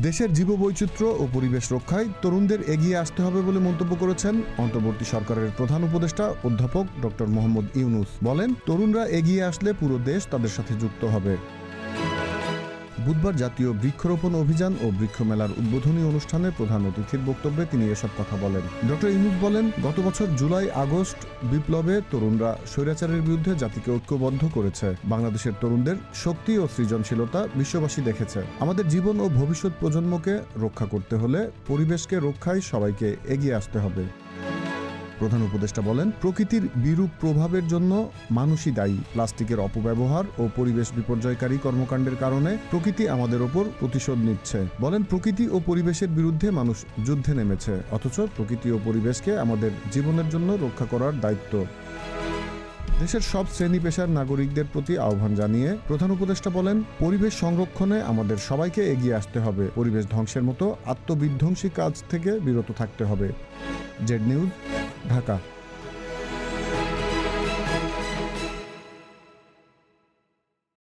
দেশের জীববৈচিত্র্য ও পরিবেশ রক্ষায় তরুণদের এগিয়ে আসতে হবে বলে মন্তব্য করেছেন অন্তর্বর্তী সরকারের প্রধান উপদেষ্টা অধ্যাপক ডক্টর মোহাম্মদ ইউনূস। বলেন, তরুণরা এগিয়ে আসলে পুরো দেশ তাদের সাথে যুক্ত হবে। বুধবার জাতীয় বৃক্ষরোপণ অভিযান ও বৃক্ষ মেলার উদ্বোধনী অনুষ্ঠানে প্রধান অতিথির বক্তব্যে তিনি এসব কথা বলেন। ডক্টর ইউনূস বলেন, গত বছর জুলাই আগস্ট বিপ্লবে তরুণরা স্বৈরাচারের বিরুদ্ধে জাতিকে ঐক্যবদ্ধ করেছে। বাংলাদেশের তরুণদের শক্তি ও সৃজনশীলতা বিশ্ববাসী দেখেছে। আমাদের জীবন ও ভবিষ্যৎ প্রজন্মকে রক্ষা করতে হলে পরিবেশকে রক্ষায় সবাইকে এগিয়ে আসতে হবে। প্রধান উপদেষ্টা বলেন, প্রকৃতির বিরূপ প্রভাবের জন্য মানুষই দায়ী। প্লাস্টিকের অপব্যবহার ও পরিবেশ বিপর্যয়কারী কর্মকাণ্ডের কারণে প্রকৃতি আমাদের ওপর প্রতিশোধ নিচ্ছে। বলেন, প্রকৃতি ও পরিবেশের বিরুদ্ধে মানুষ যুদ্ধে নেমেছে, অথচ প্রকৃতি ও পরিবেশকে আমাদের জীবনের জন্য রক্ষা করার দায়িত্ব। দেশের সব শ্রেণী পেশার নাগরিকদের প্রতি আহ্বান জানিয়ে প্রধান উপদেষ্টা বলেন, পরিবেশ সংরক্ষণে আমাদের সবাইকে এগিয়ে আসতে হবে। পরিবেশ ধ্বংসের মতো আত্মবিধ্বংসী কাজ থেকে বিরত থাকতে হবে। Z news, Dhaka.